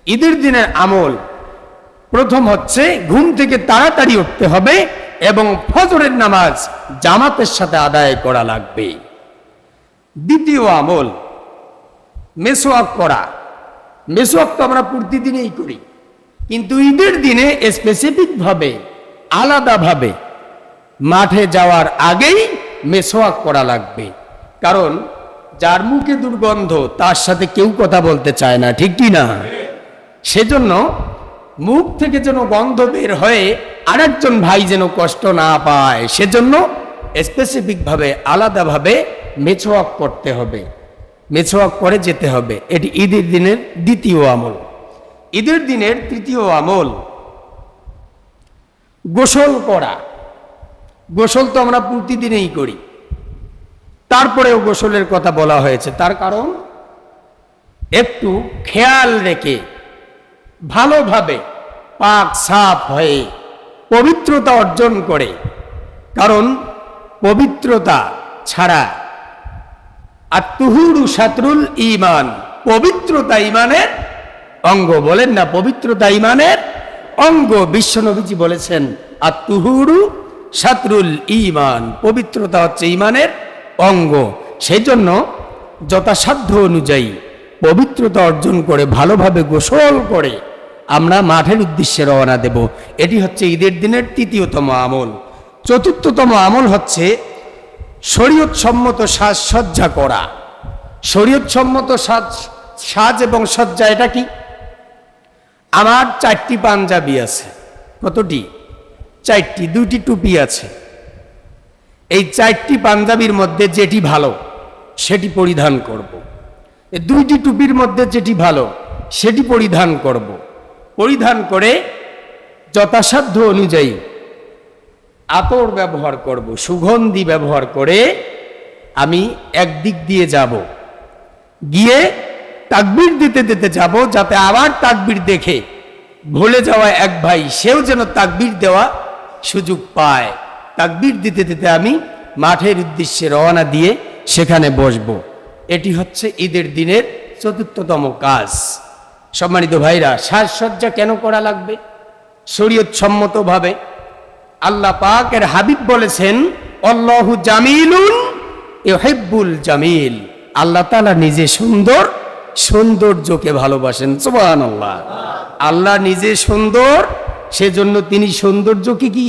ঈদের দিনের আমল প্রথম হচ্ছে ঘুম থেকে তাড়াতাড়ি উঠতে হবে এবং ফজরের নামাজ জামাতের সাথে আদায় করা লাগবে। দ্বিতীয় আমল মেসওয়াক করা। মেসওয়াক তো আমরা প্রতিদিনই করি, কিন্তু ঈদের দিনে স্পেসিফিকভাবে আলাদাভাবে মাঠে যাওয়ার আগেই মেসওয়াক করা লাগবে। কারণ যার মুখে দুর্গন্ধ তার সাথে কেউ কথা বলতে চায় না, ঠিক কি না? সেজন্য মুখ থেকে যেন গন্ধ বের হয়ে আরেকজন ভাই যেন কষ্ট না পায়, সেজন্য স্পেসিফিকভাবে আলাদাভাবে মেসওয়াক করতে হবে, মেসওয়াক করে যেতে হবে। এটি ঈদের দিনের দ্বিতীয় আমল। ঈদের দিনের তৃতীয় আমল গোসল করা। গোসল তো আমরা প্রতিদিনই করি, তারপরেও গোসলের কথা বলা হয়েছে। তার কারণ একটু খেয়াল রেখে ভালোভাবে পাক সাফ হয়ে পবিত্রতা অর্জন করে, কারণ পবিত্রতা ছাড়া আত-তুহুরু শাতরুল ঈমান, পবিত্রতা ঈমানের অঙ্গ। বলেন না, পবিত্রতা ঈমানের অঙ্গ। বিশ্বনবীজি বলেছেন আত-তুহুরু শাতরুল ঈমান, পবিত্রতা হচ্ছে ঈমানের অঙ্গ। সেই জন্য যথাসাধ্য অনুযায়ী পবিত্রতা অর্জন করে ভালোভাবে গোসল করে আমরা মাঠের উদ্দেশ্যে রওনা দেব। এটি হচ্ছে ঈদের দিনের তৃতীয়তম আমল। চতুর্থতম আমল হচ্ছে শরীয়ত সম্মত সাজসজ্জা করা। শরীয়ত সম্মত সাজ এবং সজ্জা এটা কি? আমার 4টি পাঞ্জাবি আছে। কতটি? 4টি। 2টি টুপি আছে। এই 4টি পাঞ্জাবির মধ্যে যেটি ভালো সেটি পরিধান করব। এই 2টি টুপির মধ্যে যেটি ভালো সেটি পরিধান করব। পরিধান করে যথাসাধ্য অনুযায়ী আতর ব্যবহার করব, সুগন্ধি ব্যবহার করে আমি একদিক দিয়ে যাব, গিয়ে তাকবীর দিতে দিতে যাব, যাতে আবার তাকবীর দেখে ভুলে যাওয়া এক ভাই সেও যেন তাকবীর দেওয়া সুযোগ পায়। তাকবীর দিতে দিতে আমি মাঠের উদ্দেশ্যে রওনা দিয়ে সেখানে বসব। এটি হচ্ছে ঈদের দিনের চতুর্থতম কাজ। সম্মানিত ভাইরা, সাজসজ্জা কেন করা লাগবে? শরীয়ত সম্মতভাবে। আল্লাহ পাকের হাবিব বলেছেন আল্লাহু জামিলুন ইউহিব্বুল জামিল। আল্লাহ তাআলা নিজে সুন্দর, সৌন্দর্যকে ভালোবাসেন। সুবহানাল্লাহ। আল্লাহ নিজে সুন্দর, সেজন্য তিনি সৌন্দর্যকে কি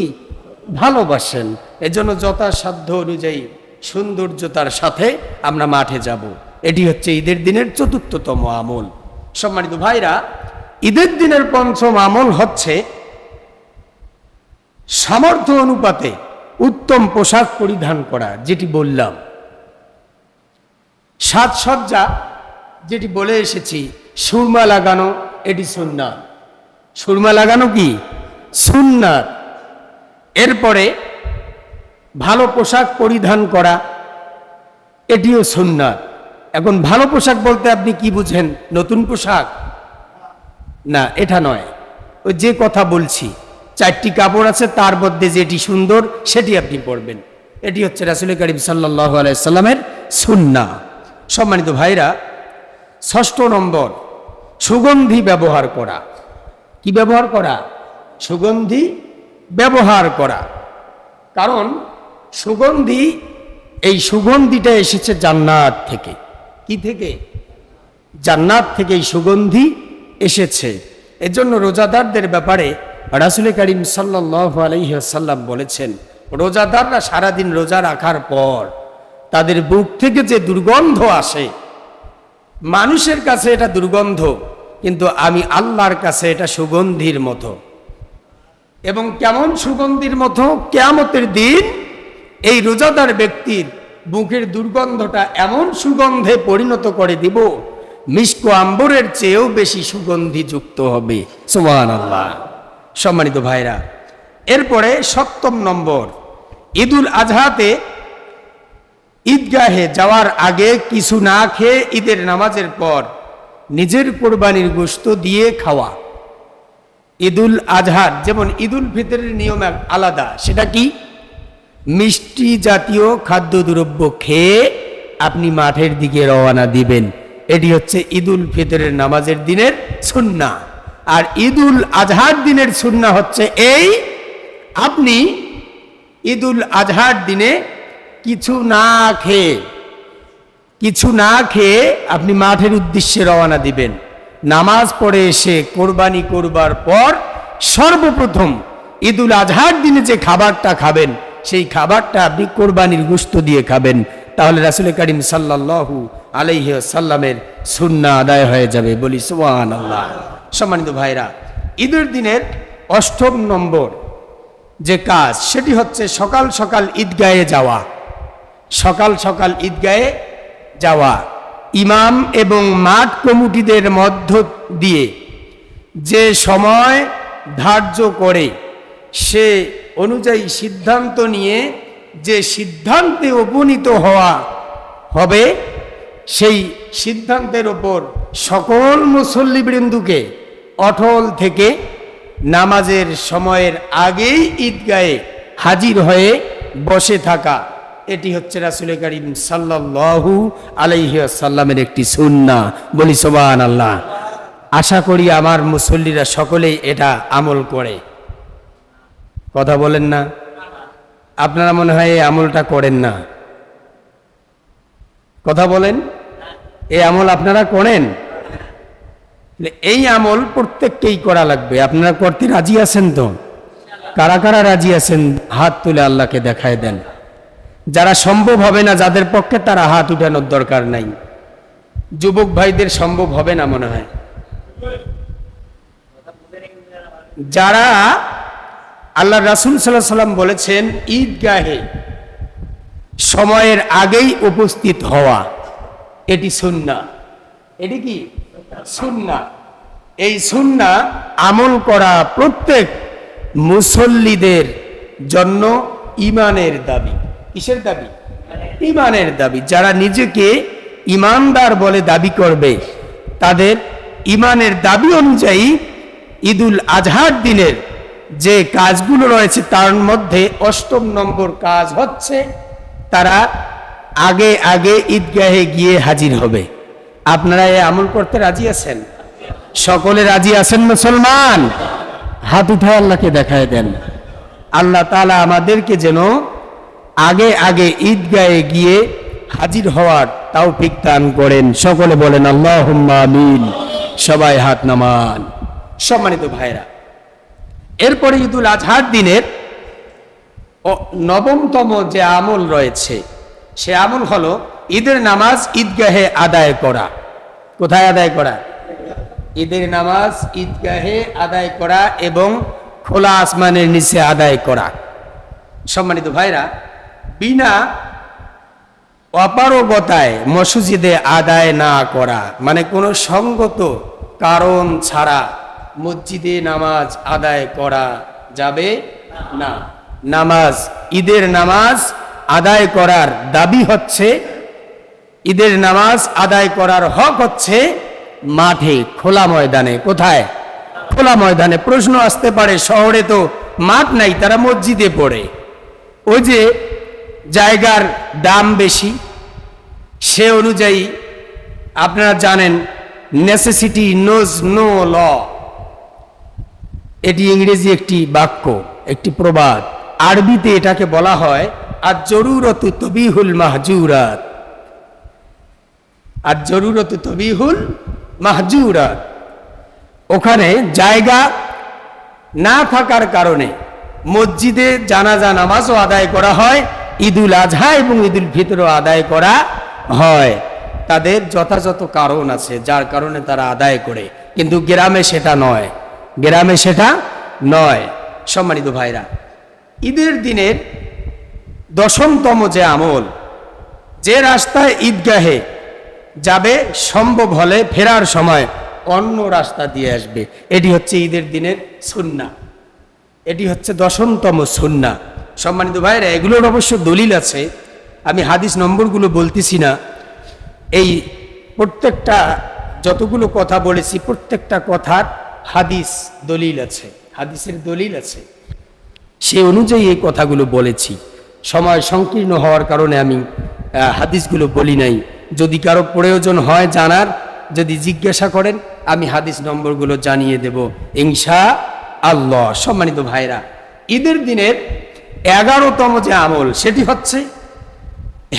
ভালোবাসেন। এজন্য যথাসাধ্য অনুযায়ী সৌন্দর্যতার সাথে আমরা মাঠে যাব। এটি হচ্ছে ঈদের দিনের চতুর্থতম আমল। সম্মানিত ভাইরা, ঈদের দিনের পঞ্চম আমল হচ্ছে সামর্থ্য অনুপাতে উত্তম পোশাক পরিধান করা। যেটি বললাম, সাজসজ্জা যেটি বলে এসেছি, সুরমা লাগানো এটি সুন্নাত। সুরমা লাগানো কি সুন্নাত। এরপরে ভালো পোশাক পরিধান করা এটিও সুন্নাত। এখন ভালো পোশাক বলতে আপনি কি বুঝেন? নতুন পোশাক না, এটা নয়। ওই যে কথা বলছি, 4টি কাপড় আছে, তার মধ্যে যেটি সুন্দর সেটি আপনি পরবেন। এটি হচ্ছে রাসূল করিম সাল্লাল্লাহু আলাইহি সাল্লামের সুন্নাহ। সম্মানিত ভাইরা, 6 নম্বর সুগন্ধি ব্যবহার করা। কি ব্যবহার করা? সুগন্ধি ব্যবহার করা। কারণ সুগন্ধি, এই সুগন্ধিটা এসেছে জান্নাত থেকে। কি থেকে? জান্নাত থেকে এই সুগন্ধি এসেছে। এজন্য রোজাদারদের ব্যাপারে রাসূল করিম সাল্লাল্লাহু আলাইহি ওয়াসাল্লাম বলেছেন, রোজাদাররা সারাদিন রোজা রাখার পর তাদের বুক থেকে যে দুর্গন্ধ আসে, মানুষের কাছে এটা দুর্গন্ধ, কিন্তু আমি আল্লাহর কাছে এটা সুগন্ধির মতো। এবং কেমন সুগন্ধির মতো? কিয়ামতের দিন এই রোজাদার ব্যক্তির বুকের দুর্গন্ধটা এমন সুগন্ধে পরিণত করে দিব, মিস্ক আম্বরের চেয়েও বেশি সুগন্ধিযুক্ত হবে। সুবহানাল্লাহ। সম্মানিত ভাইরা, এরপরে 7 নম্বর, ঈদুল আজহাতে ঈদগাহে যাওয়ার আগে কিছু না খেয়ে ঈদের নামাজের পর নিজের কোরবানির গোশত দিয়ে খাওয়া। ঈদুল আজহার যেমন ঈদুল ফিতরের নিয়ম আলাদা। সেটা কি? মিষ্টি জাতীয় খাদ্যদ্রব্য খেয়ে আপনি মাঠের দিকে রওনা দিবেন। এটি হচ্ছে ঈদুল ফিতরের নামাজের দিনের সুন্নাহ। আর ঈদুল আজহার দিনের সুন্নাহ হচ্ছে এই, আপনি ঈদুল আজহার দিনে কিছু না খেয়ে আপনি মাঠের উদ্দেশ্যে রওনা দিবেন। নামাজ পড়ে এসে কোরবানি করবার পর সর্বপ্রথম ঈদুল আজহার দিনে যে খাবারটা খাবেন, সেই খাবারটা আপনি কোরবানির গোশত দিয়ে খাবেন। তাহলে রাসূল করিম সাল্লাল্লাহু আলাইহি ওয়াসাল্লামের সুন্নাহ আদায় হয়ে যাবে। বলি সুবহানাল্লাহ। সম্মানিত ভাইরা, ঈদের দিনের ৮ম নম্বর যে কাজ, সেটি হচ্ছে সকাল সকাল ঈদগাহে যাওয়া। সকাল সকাল ঈদগাহে যাওয়া, ইমাম এবং মাঠ কমিটিদের মধ্য দিয়ে যে সময় ধার্য করে সে অনুযায়ী সিদ্ধান্ত নিয়ে যে সিদ্ধান্তে উপনীত হওয়া হবে, সেই সিদ্ধান্তের ওপর সকল মুসল্লিবৃন্দুকে অটল থেকে নামাজের সময়ের আগেই ঈদগাহে হাজির হয়ে বসে থাকা, এটি হচ্ছে রাসূল করিম সাল্লাল্লাহু আলাইহি ওয়াসাল্লামের একটি সুন্নাহ। বলি সুবহানাল্লাহ। আশা করি আমার মুসল্লিরা সকলেই এটা আমল করে। কথা বলেন না? আপনারা মনে হয় এই আমলটা করেন না। কথা বলেন, এই আমল আপনারা করেন? এই আমল প্রত্যেককেই করা লাগবে। আপনারা করতে রাজি আছেন তো? কারা কারা রাজি আছেন হাত তুলে আল্লাহকে দেখায় দেন। যারা সম্ভব হবে না, যাদের পক্ষে, তারা হাত উঠানোর দরকার নাই। যুবক ভাইদের সম্ভব হবে না মনে হয়। যারা আল্লাহ রাসূল সাল্লাল্লাহু আলাইহি ওয়াসাল্লাম বলেছেন ঈদগাহে সময়ের আগেই উপস্থিত হওয়া, এটি সুন্নাহ। এটি কি সুন্নাহ? এই সুন্নাহ আমল করা প্রত্যেক মুসল্লিদের জন্য ঈমানের দাবি। কিসের দাবি? ঈমানের দাবি। যারা নিজেকে ঈমানদার বলে দাবি করবে, তাদের ঈমানের দাবি অনুযায়ী ঈদুল আজহার দিনের যে কাজগুলো রয়েছে তার মধ্যে ৮ম নম্বর কাজ হচ্ছে তারা আগে আগে ঈদগাহে গিয়ে হাজির হবে। আপনারা এই আমল করতে রাজি আছেন? সকলে রাজি আছেন মুসলমান? হাত উঠায় আল্লাহকে দেখায় দেন। আল্লাহ তাআলা আমাদেরকে যেন আগে আগে ঈদগাহে গিয়ে হাজির হওয়ার তৌফিক দান করেন। সকলে বলেন আল্লাহুম্মা আমিন। সবাই হাত নামান। সম্মানিত ভাইরা, এরপরে ঈদুল আজহার দিনের ৯মতম যে আমল রয়েছে, সে আমল হলো ঈদের নামাজ ঈদগাহে আদায় করা। কোথায় আদায় করা? ঈদের নামাজ ঈদগাহে আদায় করা এবং খোলা আসমানের নিচে আদায় করা। সম্মানিত ভাইরা, বিনা অপারগতায় মসজিদে আদায় না করা, মানে কোনো সঙ্গত কারণ ছাড়া মসজিদে নামাজ আদায় করা যাবে না। নামাজ, ঈদের নামাজ আদায় করার দাবি হচ্ছে, ঈদের নামাজ আদায় করার হক হচ্ছে মাঠে, খোলা ময়দানে। কোথায়? খোলা ময়দানে। প্রশ্ন আসতে পারে, শহরে তো মাঠ নাই, তারা মসজিদে পড়ে। ওই যে জায়গার দাম বেশি, সে অনুযায়ী আপনারা জানেন নেসেসিটি নোজ নো ল, এটি ইংরেজি একটি বাক্য, একটি প্রবাদ। আরবিতে এটাকে বলা হয় আর জরুরতু তবিহুল মাহজুরাত। আর জরুরতু তবিহুল মাহজুরাত। ওখানে জায়গা না থাকার কারণে মসজিদে জানাজা নামাজও আদায় করা হয়, ঈদুল আজহা এবং ঈদুল ফিতরও আদায় করা হয়। তাদের যথাযথ কারণ আছে যার কারণে তারা আদায় করে, কিন্তু গ্রামে সেটা নয়। গ্রামে সেটা নয়। সম্মানিত ভাইরা, ঈদের দিনের ১০তম যে আমল, যে রাস্তায় ঈদগাহে যাবে সম্ভব হলে ফেরার সময় অন্য রাস্তা দিয়ে আসবে, এটি হচ্ছে ঈদের দিনের সুন্নাহ। এটি হচ্ছে ১০তম সুন্নাহ। সম্মানিত ভাইরা, এগুলোর অবশ্য দলিল আছে, আমি হাদিস নম্বরগুলো বলতেছি না। এই প্রত্যেকটা যতগুলো কথা বলেছি, প্রত্যেকটা কথার হাদিস দলিল আছে, হাদিসের দলিল আছে, সে অনুযায়ী এই কথাগুলো বলেছি। সময় সংকীর্ণ হওয়ার কারণে আমি হাদিসগুলো বলি নাই। যদি কারো প্রয়োজন হয় জানার, যদি জিজ্ঞাসা করেন আমি হাদিস নম্বরগুলো জানিয়ে দেব ইনশা আল্লাহ। সম্মানিত ভাইরা, ঈদের দিনের 11তম যে আমল সেটি হচ্ছে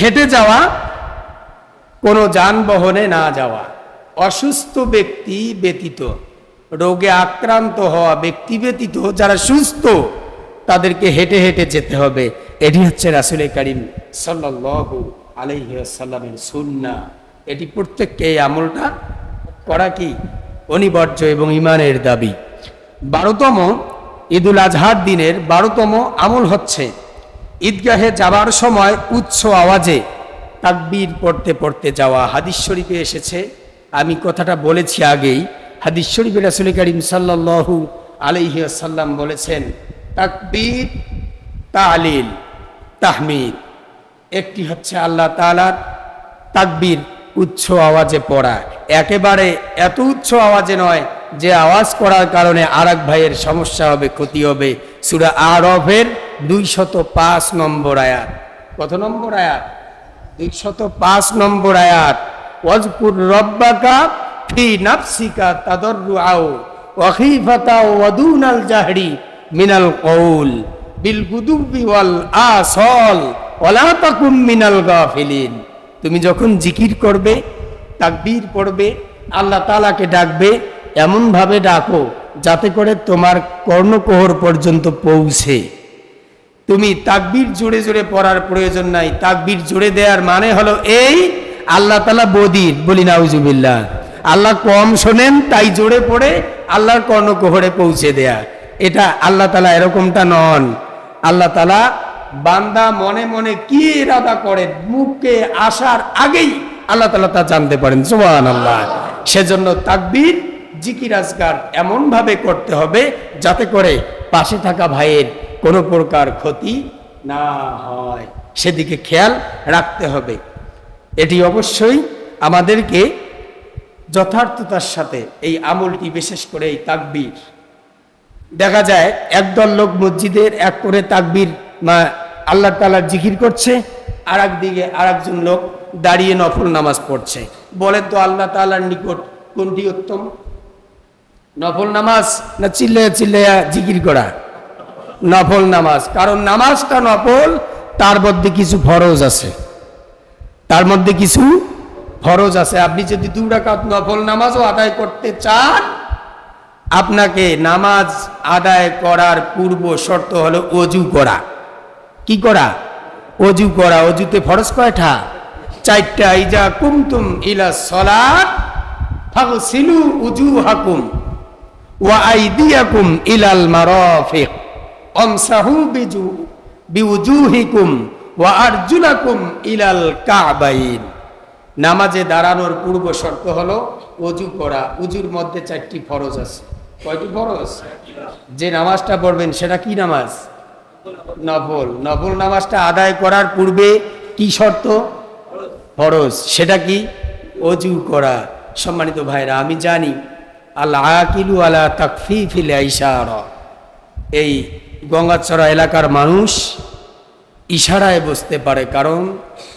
হেঁটে যাওয়া, কোনো যানবাহনে না যাওয়া, অসুস্থ ব্যক্তি ব্যতীত, রোগে আক্রান্ত হওয়া ব্যক্তি ব্যতীত যারা সুস্থ তাদেরকে হেঁটে হেঁটে যেতে হবে। এটি হচ্ছে রাসূল করিম সাল্লাল্লাহু আলাইহি ওয়াসাল্লামের সুন্নাহ। এটি প্রত্যেককে এই আমলটা করা কি অনিবার্য এবং ইমানের দাবি। 12তম ঈদুল আজহার দিনের 12তম আমল হচ্ছে ঈদগাহে যাবার সময় উচ্চ আওয়াজে তাকবীর পড়তে পড়তে যাওয়া। হাদিস শরীফে এসেছে, আমি কথাটা বলেছি আগেই, হাদিস শরীফে রাসূল করিম সাল্লাল্লাহু আলাইহি ওয়াসাল্লাম বলেছেন তাকবীর, তাহলিল, তাহমিদ। একটি হচ্ছে আল্লাহ তাআলার তাকবীর উচ্চ আওয়াজে পড়া, একেবারে এত উচ্চ আওয়াজে নয় যে আওয়াজ করার কারণে আরেক ভাইয়ের সমস্যা হবে, ক্ষতি হবে। সূরা আরফের 205 নম্বর আয়াত। কত নম্বর আয়াত? 205 নম্বর আয়াত। ওয়াজকুর রব্বাকা ফি নাফসিকা তাদাররুআও ওয়া খিফাতা ওয়া দুনাল জাহরি মিনাল কওল বিল গুদুবি ওয়াল আসল ওয়া লা তাকুম মিনাল গাফিলিন। তুমি যখন জিকির করবে, তাকবীর পড়বে, আল্লাহ তাআলাকে ডাকবে, এমনভাবে ডাকো যাতে করে তোমার কর্ণকোহর পর্যন্ত পৌঁছে। তুমি তাকবীর জোরে জোরে পড়ার প্রয়োজন নাই। তাকবীর জোরে দেওয়ার মানে হলো এই, আল্লাহ তাআলা বদির, বলি নাউজুবিল্লাহ, আল্লাহ কম শোনেন তাই জোরে পড়ে আল্লাহর কর্ণকোহরে পৌঁছে দেয়া। এটা আল্লাহ তাআলা এরকমটা নন। আল্লাহ তাআলা বান্দা মনে মনে কি ইরাদা করে মুখে আসার আগেই আল্লাহ তাআলা তা জানতে পারেন। সুবহানাল্লাহ। সেজন্য তাকবীর, জিকির, আজকার এমন ভাবে করতে হবে যাতে করে পাশে থাকা ভাইয়ের কোনো প্রকার ক্ষতি না হয়, সেদিকে খেয়াল রাখতে হবে। এটি অবশ্যই আমাদেরকে যথার্থতার সাথে এই আমলটি, বিশেষ করে এই তাকবীর, দেখা যায় একদল লোক মসজিদের এক করে তাকবীর আল্লাহ তাআলার জিকির করছে, আর একদিকে আরেকজন লোক দাঁড়িয়ে নফল নামাজ পড়ছে। বলেন তো আল্লাহ তাআলার নিকট কোনটি উত্তম? নফল নামাজ না চিল্লায়া চিল্লায়া জিকির করা? নফল নামাজ। কারণ নামাজটা নফল, তার মধ্যে কিছু ফরজ আছে, তার মধ্যে কিছু ফরজ আছে। আপনি যদি 2 রাকাত নফল নামাজও আদায় করতে চান, আপনাকে নামাজ আদায় করার পূর্ব শর্ত হলো ওযু করা। কি করা? ওযু করা। ওযুতে ফরজ কয়টা? 4টা। ইজা কুমতুম ইলা সলাত ফাগসিলু উজুহাকুম ওয়া আইদিয়াকুম ইলাল মারাফিক আমসাহু বিউজুহিকুম ওয়া আরজুলাকুম ইলাল কাবাইন। নামাজে দাঁড়ানোর পূর্ব শর্ত হলো ওযু করা। ওযুর মধ্যে 4টি ফরজ আছে। কয়টি ফরজ? যে নামাজটা পড়বেন সেটা কি নামাজ? নফল। নফল নামাজটা আদায় করার পূর্বে কি শর্ত? ফরজ। সেটা কি? ওযু করা। সম্মানিত ভাইরা, আমি জানি আল আকিলু আলা তাকফিফিল ইশারা, এই গঙ্গাচড়া এলাকার মানুষ ইশারায় বুঝতে পারে, কারণ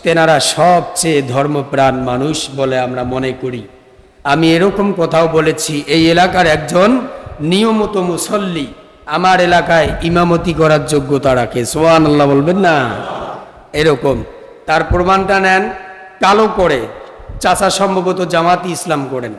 তেনারা সবচেয়ে ধর্মপ্রাণ মানুষ বলে আমরা মনে করি। আমি এরকম কথাও বলেছি, এই এলাকার একজন নিয়মিত মুসল্লি আমার এলাকায় ইমামতি করার যোগ্যতা রাখে। সুবহানাল্লাহ বলবেন না? এরকম তার প্রমাণটা নেন, কালো করে, চাচা সম্ভবত জামাতি ইসলাম করেন।